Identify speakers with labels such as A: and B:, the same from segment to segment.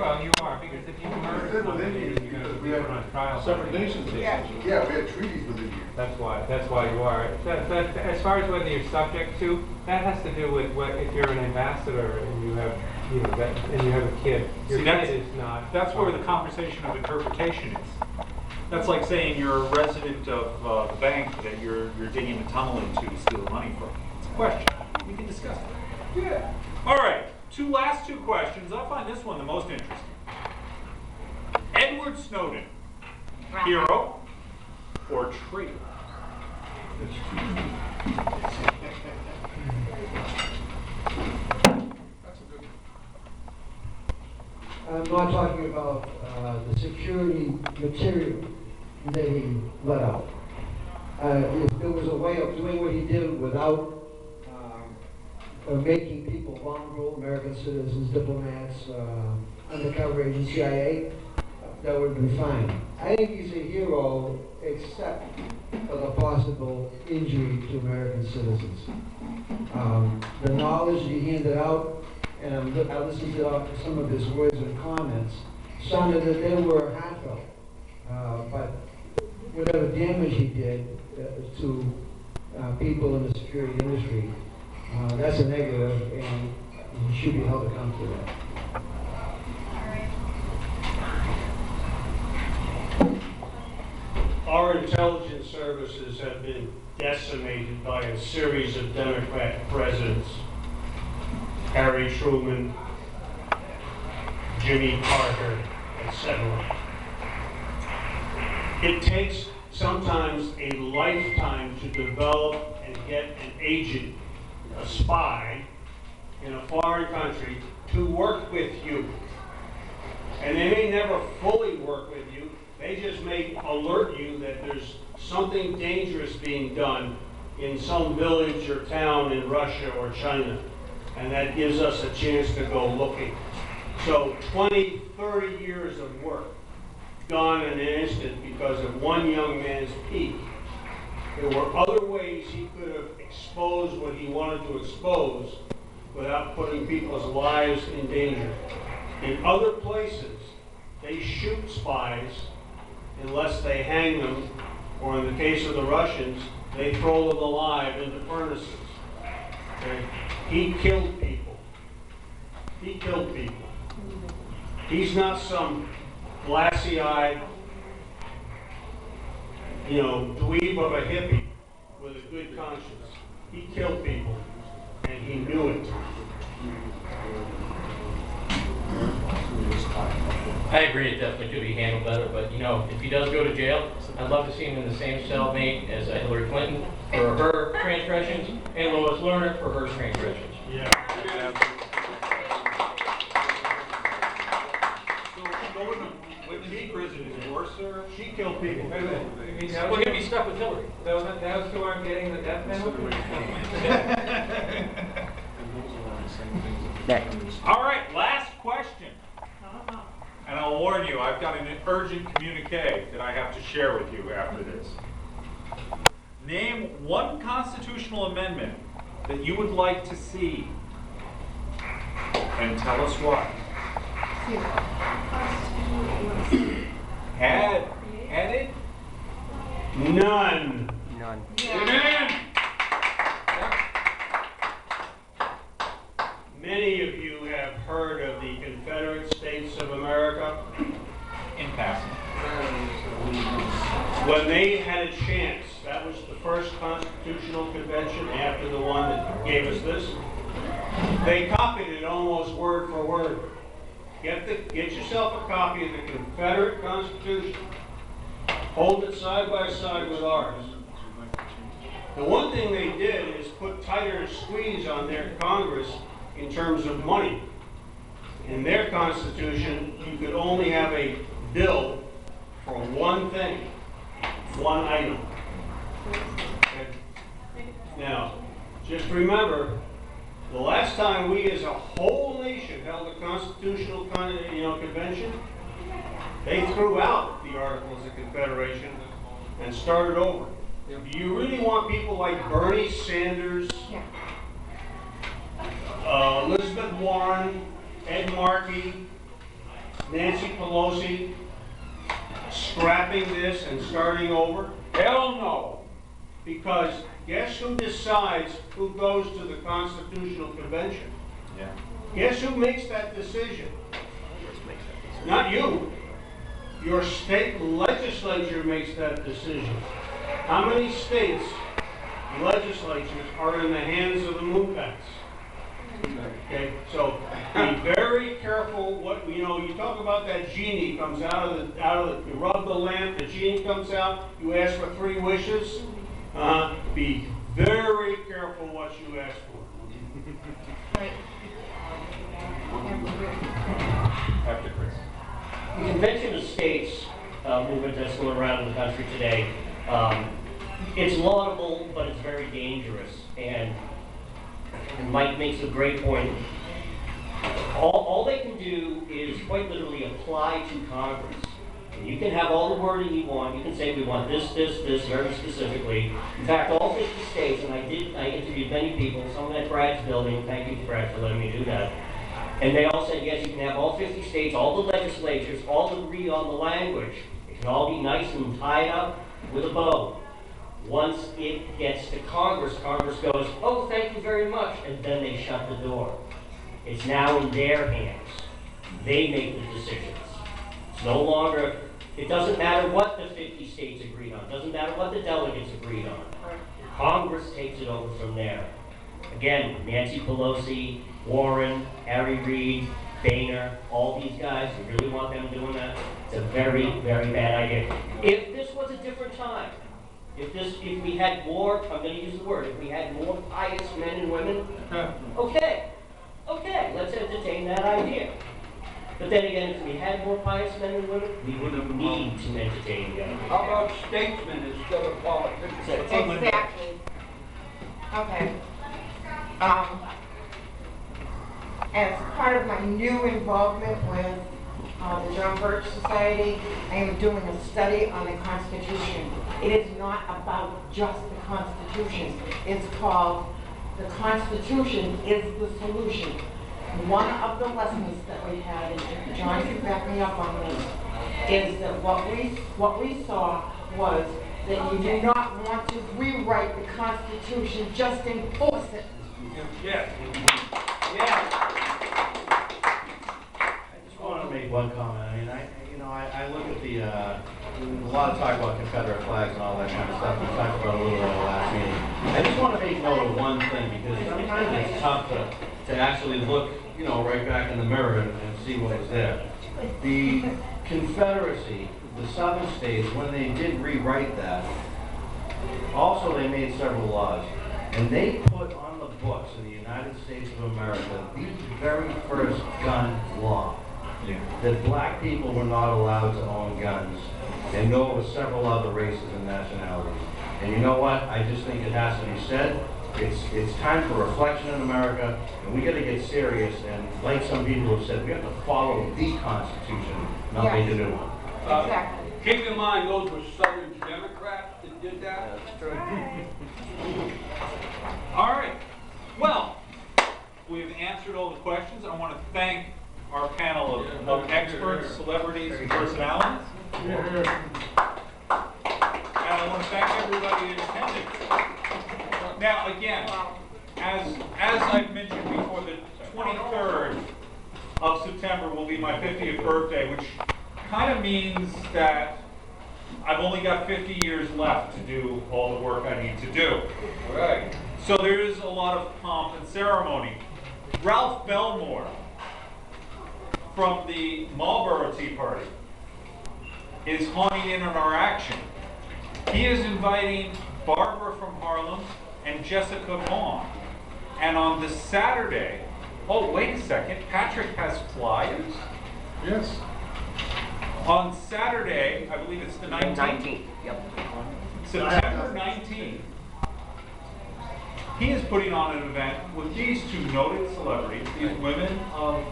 A: Well, you are, because if you murder somebody, you're going to be put on trial.
B: Separate nations.
C: Yeah, we had treaties with India.
A: That's why you are. As far as whether you're subject to, that has to do with what if you're an ambassador and you have, and you have a kid. Your kid is not.
B: That's where the conversation of interpretation is. That's like saying you're a resident of the bank that you're digging a tunnel into to steal money from. It's a question. We can discuss that.
C: Yeah.
B: All right. Last two questions. I find this one the most interesting. Edward Snowden, hero or traitor?
D: I'm not talking about the security material that he let out. If there was a way of doing what he did without making people vulnerable, American citizens, diplomats, undercover agents, CIA, that would be fine. I think he's a hero except for the possible injury to American citizens. The knowledge he handed out, and I listened to some of his words and comments, sounded that they were heartfelt. But whatever damage he did to people in the security industry, that's a negative, and he should be held accountable for that.
E: Our intelligence services have been decimated by a series of Democrat presidents. Harry Truman, Jimmy Carter, etc. It takes sometimes a lifetime to develop and get an agent, a spy, in a foreign country to work with you. And they may never fully work with you. They just may alert you that there's something dangerous being done in some village or town in Russia or China. And that gives us a chance to go looking. So 20, 30 years of work gone in an instant because of one young man's peak. There were other ways he could have exposed what he wanted to expose without putting people's lives in danger. In other places, they shoot spies unless they hang them, or in the case of the Russians, they throw them alive into furnaces. Okay? He killed people. He killed people. He's not some glassy-eyed, dweeb of a hippie with a good conscience. He killed people, and he knew it.
F: I agree, it definitely could be handled better, but if he does go to jail, I'd love to see him in the same cellmate as Hillary Clinton for her transgressions and Lois Lerner for her transgressions.
B: Yeah. So go with the prison in Worcester. She killed people.
A: Wait a minute.
F: We're going to be stuck with Hillary.
A: Those who aren't getting the death penalty?
B: All right, last question. And I'll warn you, I've got an urgent communique that I have to share with you after this. Name one constitutional amendment that you would like to see, and tell us why. Added? None.
G: None.
B: Amen.
E: Many of you have heard of the Confederate States of America.
B: In passing.
E: When they had a chance, that was the first constitutional convention after the one that gave us this. They copied it almost word for word. Get yourself a copy of the Confederate Constitution. Hold it side by side with ours. The one thing they did is put tighter squeeze on their Congress in terms of money. In their Constitution, you could only have a bill for one thing, one item. Okay? Now, just remember, the last time we as a whole nation held a constitutional convention, they threw out the Articles of Confederation and started over. Do you really want people like Bernie Sanders, Elizabeth Warren, Ed Markey, Nancy Pelosi scrapping this and starting over? Hell no. Because guess who decides who goes to the Constitutional Convention?
B: Yeah.
E: Guess who makes that decision? Not you. Your state legislature makes that decision. How many states legislatures are in the hands of the MOOPATs? Okay, so be very careful what, you know, you talk about that genie comes out of the, you rub the lamp, the genie comes out, you ask for 3 wishes. Be very careful what you ask for.
B: After Chris.
F: The Convention of States movement that's going around in the country today, it's laudable, but it's very dangerous. And Mike makes a great point. All they can do is quite literally apply to Congress. And you can have all the wording you want. You can say we want this, very specifically. In fact, all 50 states, and I interviewed many people, some at Brad's building. Thank you, Brad, for letting me do that. And they all said, yes, you can have all 50 states, all the legislatures, all agree on the language. It can all be nice and tied up with a bow. Once it gets to Congress, Congress goes, oh, thank you very much, and then they shut the door. It's now in their hands. They make the decisions. It's no longer, it doesn't matter what the 50 states agreed on. It doesn't matter what the delegates agreed on. Congress takes it over from there. Again, Nancy Pelosi, Warren, Harry Reid, Boehner, all these guys, you really want them doing that? It's a very, very bad idea. If this was a different time, if we had more, I'm going to use the word, if we had more pious men and women, okay, let's entertain that idea. But then again, if we had more pious men and women, we wouldn't need to entertain the idea.
G: How about statesmen instead of politicians?
H: Exactly. Okay. As part of my new involvement with the John Birch Society, I am doing a study on the Constitution. It is not about just the Constitution. It's called The Constitution is the Solution. One of the lessons that we had, and John can back me up on this, is that what we saw was that you do not want to rewrite the Constitution, just enforce it.
E: Yeah.
I: I just want to make one comment. I mean, I look at the, a lot of talk about Confederate flags and all that kind of stuff. We talked about a little bit at the last meeting. I just want to make note of one thing, because sometimes it's tough to actually look, right back in the mirror and see what was there. The Confederacy, the Southern states, when they did rewrite that, also they made several laws. And they put on the books in the United States of America the very first gun law. Yeah. That black people were not allowed to own guns, and nor were several other races and nationalities. And you know what? I just think it has to be said. It's time for reflection in America, and we got to get serious. And like some people have said, we have to follow the Constitution, not make a new one.
H: Exactly.
G: Keep in mind, those were Southern Democrats that did that.
I: That's true.
B: All right. Well, we've answered all the questions. I want to thank our panel of experts, celebrities, and personalities. And I want to thank everybody in attendance. Now, again, as I've mentioned before, the 23rd of September will be my 50th birthday, which kind of means that I've only got 50 years left to do all the work I need to do.
G: All right.
B: So there is a lot of pomp and ceremony. Ralph Belmore from the Marlboro Tea Party is honing in on our action. He is inviting Barbara from Harlem and Jessica Vaughn. And on this Saturday, oh, wait a second, Patrick has flyers?
C: Yes.
B: On Saturday, I believe it's the 19th.
F: 19th, yep.
B: September 19th, he is putting on an event with these two noted celebrities, these women of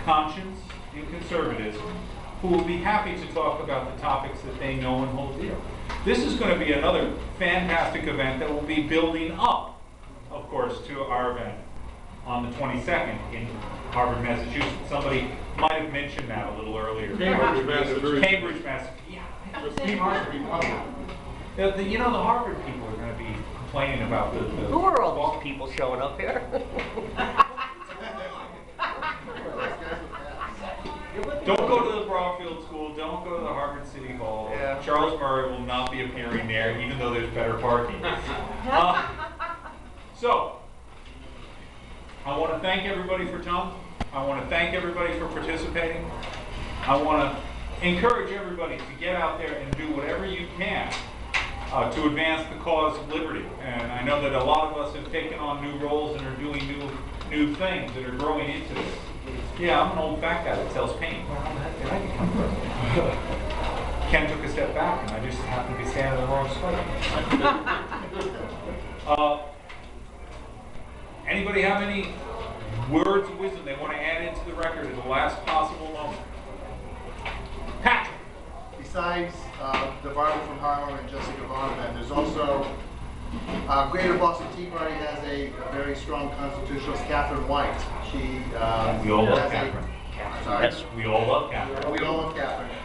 B: conscience and conservatism, who will be happy to talk about the topics that they know and hold dear. This is going to be another fantastic event that will be building up, of course, to our event on the 22nd in Harvard, Massachusetts. Somebody might have mentioned that a little earlier.
G: Cambridge, Massachusetts.
B: Cambridge, Massachusetts. Yeah. You know, the Harvard people are going to be complaining about the.
F: Who are all these people showing up here?
B: Don't go to the Broadfield School, don't go to the Harvard City Hall.
F: Yeah.
B: Charles Murray will not be appearing there, even though there's better parking. So, I want to thank everybody for coming. I want to thank everybody for participating. I want to encourage everybody to get out there and do whatever you can to advance the cause of liberty. And I know that a lot of us have taken on new roles and are doing new things that are growing into this. Yeah, I'm an old fat guy that sells paint. Well, how the heck did I become president? Ken took a step back, and I just happened to be standing in the wrong spot. Anybody have any words of wisdom they want to add into the record at the last possible moment? Patrick.
J: Besides the Barbara from Harlem and Jessica Vonnegut, there's also Greater Boston Tea Party has a very strong constitutionalist, Catherine White. She
B: We all love
J: has
B: Catherine.
J: Sorry?
B: Yes, we all love Catherine.
J: We all love Catherine.